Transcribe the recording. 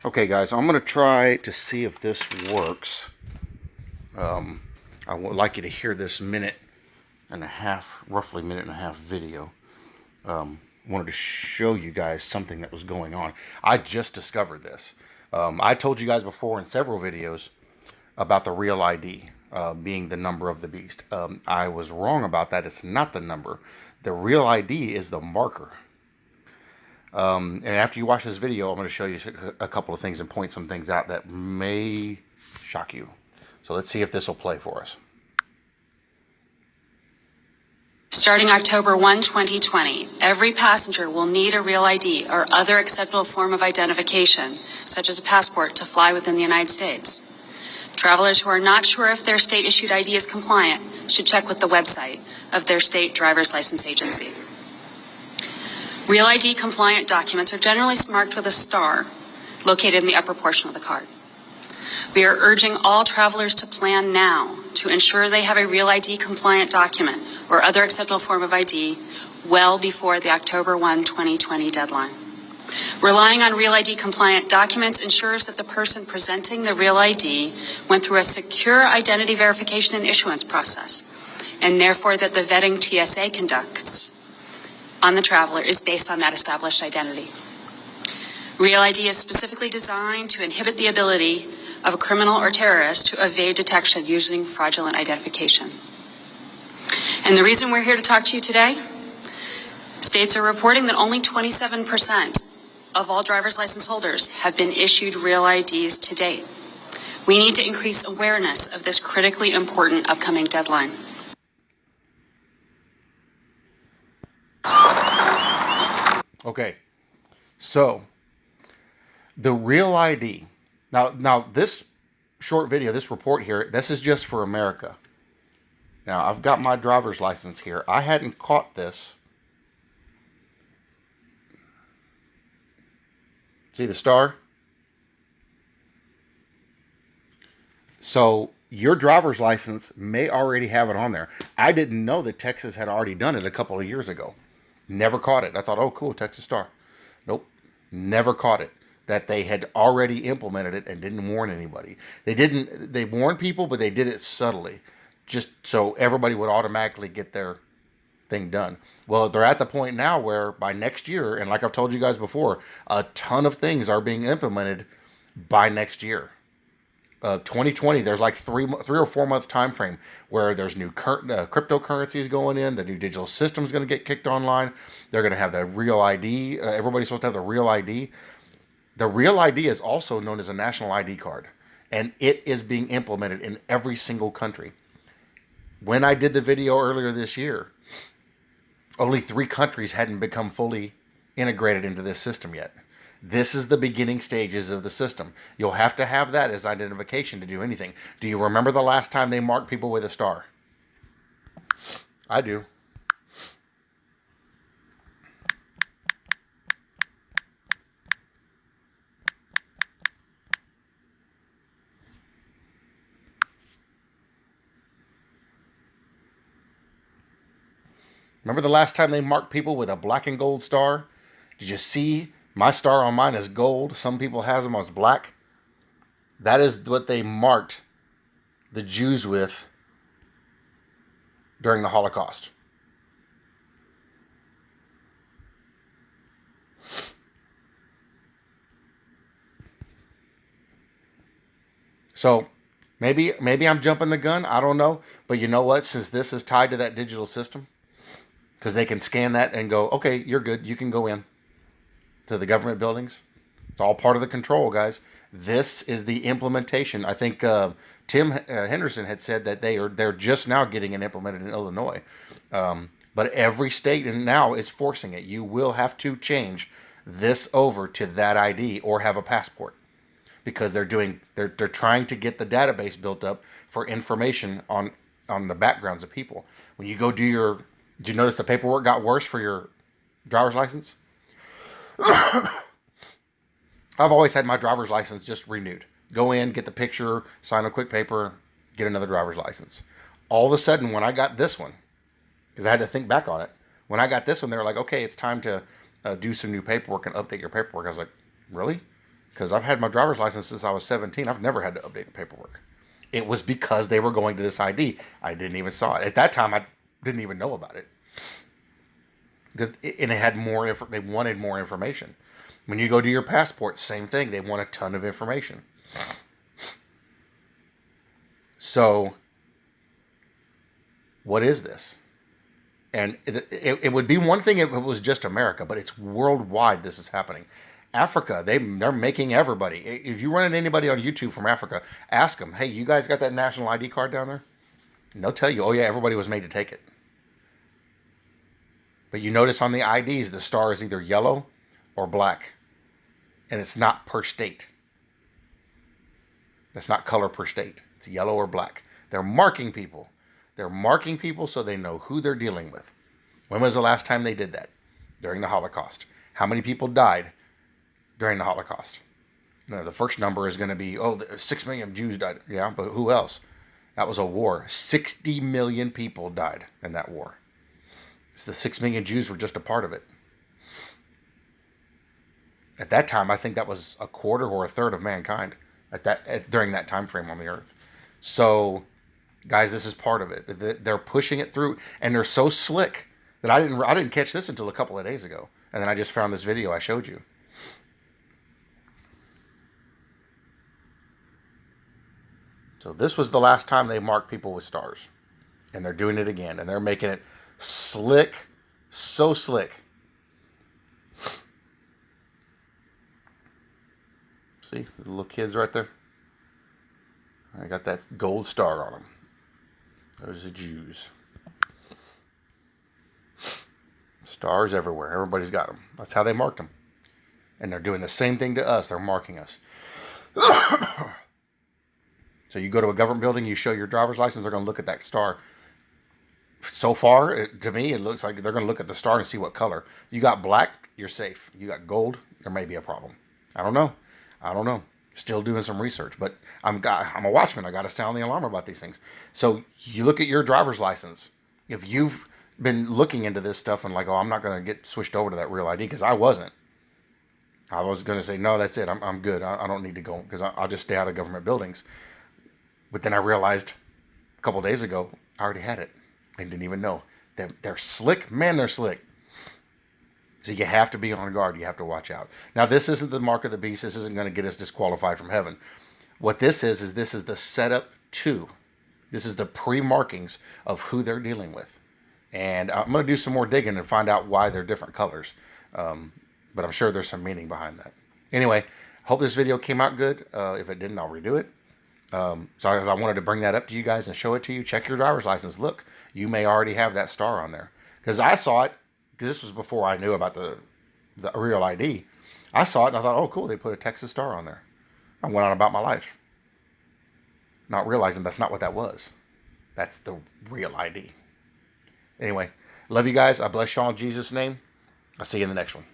Okay, guys, I'm going to try to see if this works. I would like you to hear this minute and a half, roughly minute and a half video. Wanted to show you guys something that was going on. I just discovered this. I told you guys before in several videos about the real ID being the number of the beast. I was wrong about that. It's not the number. The real ID is the marker. And after you watch this video, I'm going to show you a couple of things and point some things out that may shock you. So let's see if this will play for us. Starting October 1, 2020, every passenger will need a real ID or other acceptable form of identification, such as a passport, to fly within the United States. Travelers who are not sure if their state-issued ID is compliant should check with the website of their state driver's license agency. Real ID compliant documents are generally marked with a star located in the upper portion of the card. We are urging all travelers to plan now to ensure they have a Real ID compliant document or other acceptable form of ID well before the October 1, 2020 deadline. Relying on Real ID compliant documents ensures that the person presenting the Real ID went through a secure identity verification and issuance process, and therefore that the vetting TSA conducts on the traveler is based on that established identity. Real ID is specifically designed to inhibit the ability of a criminal or terrorist to evade detection using fraudulent identification. And the reason we're here to talk to you today, states are reporting that only 27% of all driver's license holders have been issued Real IDs to date. We need to increase awareness of this critically important upcoming deadline. Okay, so the Real ID. Now this short video, this report here, this is just for America. Now, I've got my driver's license here. I hadn't caught this. See the star? So your driver's license may already have it on there. I didn't know that Texas had already done it a couple of years ago. Never caught it. I thought, oh, cool, Texas star. Nope, never caught it. That they had already implemented it and didn't warn anybody. They warned people, but they did it subtly, just so everybody would automatically get their thing done. Well, they're at the point now where by next year, and like I've told you guys before, a ton of things are being implemented by next year. 2020, there's like three or 4 month time frame where there's new cryptocurrencies going in. The new digital system is going to get kicked online. They're going to have the Real ID. Everybody's supposed to have the Real ID. The Real ID is also known as a national ID card, and it is being implemented in every single country. When I did the video earlier this year, only 3 countries hadn't become fully integrated into this system yet. This is the beginning stages of the system. You'll have to have that as identification to do anything. Do you remember the last time they marked people with a star? I do. Remember the last time they marked people with a black and gold star? Did you see my star on mine is gold? Some people have them as black. That is what they marked the Jews with during the Holocaust. So maybe I'm jumping the gun. I don't know. But you know what? Since this is tied to that digital system, because they can scan that and go, okay, you're good. You can go in to the government buildings. It's all part of the control, guys. This is the implementation. I think Tim Henderson had said that they're just now getting it implemented in Illinois, but every state now is forcing it. You will have to change this over to that ID or have a passport, because they're trying to get the database built up for information on the backgrounds of people. When you go do did you notice the paperwork got worse for your driver's license? I've always had my driver's license just renewed. Go in, get the picture, sign a quick paper, get another driver's license. All of a sudden, when I got this one, because I had to think back on it, when I got this one, they were like, okay, it's time to do some new paperwork and update your paperwork. I was like, really? because I've had my driver's license since I was 17. I've never had to update the paperwork. It was because they were going to this ID. I didn't even saw it. At that time, I didn't even know about it. And it had more, they wanted more information. When you go do your passport, same thing. They want a ton of information. So, what is this? And it would be one thing if it was just America, but it's worldwide this is happening. Africa, they're making everybody. If you run into anybody on YouTube from Africa, ask them, hey, you guys got that national ID card down there? And they'll tell you, oh yeah, everybody was made to take it. But you notice on the IDs, the star is either yellow or black. And it's not per state. That's not color per state. It's yellow or black. They're marking people. They're marking people so they know who they're dealing with. When was the last time they did that? During the Holocaust. How many people died during the Holocaust? Now, the first number is going to be, 6 million Jews died. Yeah, but who else? That was a war. 60 million people died in that war. So the 6 million Jews were just a part of it. At that time, I think that was a quarter or a third of mankind during that time frame on the earth. So, guys, this is part of it. They're pushing it through, and they're so slick that I didn't catch this until a couple of days ago, and then I just found this video I showed you. So this was the last time they marked people with stars, and they're doing it again, and they're making it slick, so slick. See, the little kids right there? I got that gold star on them. Those are Jews. Stars everywhere. Everybody's got them. That's how they marked them. And they're doing the same thing to us. They're marking us. So you go to a government building, you show your driver's license, they're going to look at that star. So far, to me, it looks like they're going to look at the star and see what color. You got black, you're safe. You got gold, there may be a problem. I don't know. Still doing some research, but I'm a watchman. I got to sound the alarm about these things. So you look at your driver's license. If you've been looking into this stuff and like, I'm not going to get switched over to that real ID, because I wasn't. I was going to say, no, that's it. I'm good. I don't need to go, because I'll just stay out of government buildings. But then I realized a couple days ago, I already had it. I didn't even know. They're slick. Man, they're slick. So you have to be on guard. You have to watch out. Now, this isn't the mark of the beast. This isn't going to get us disqualified from heaven. What this is the setup to. This is the pre-markings of who they're dealing with. And I'm going to do some more digging and find out why they're different colors. But I'm sure there's some meaning behind that. Anyway, hope this video came out good. If it didn't, I'll redo it. So I wanted to bring that up to you guys and show it to you. Check your driver's license. Look, you may already have that star on there. Because I saw it. Because this was before I knew about the real ID. I saw it and I thought, oh, cool, they put a Texas star on there. I went on about my life. Not realizing that's not what that was. That's the real ID. Anyway, love you guys. I bless y'all in Jesus' name. I'll see you in the next one.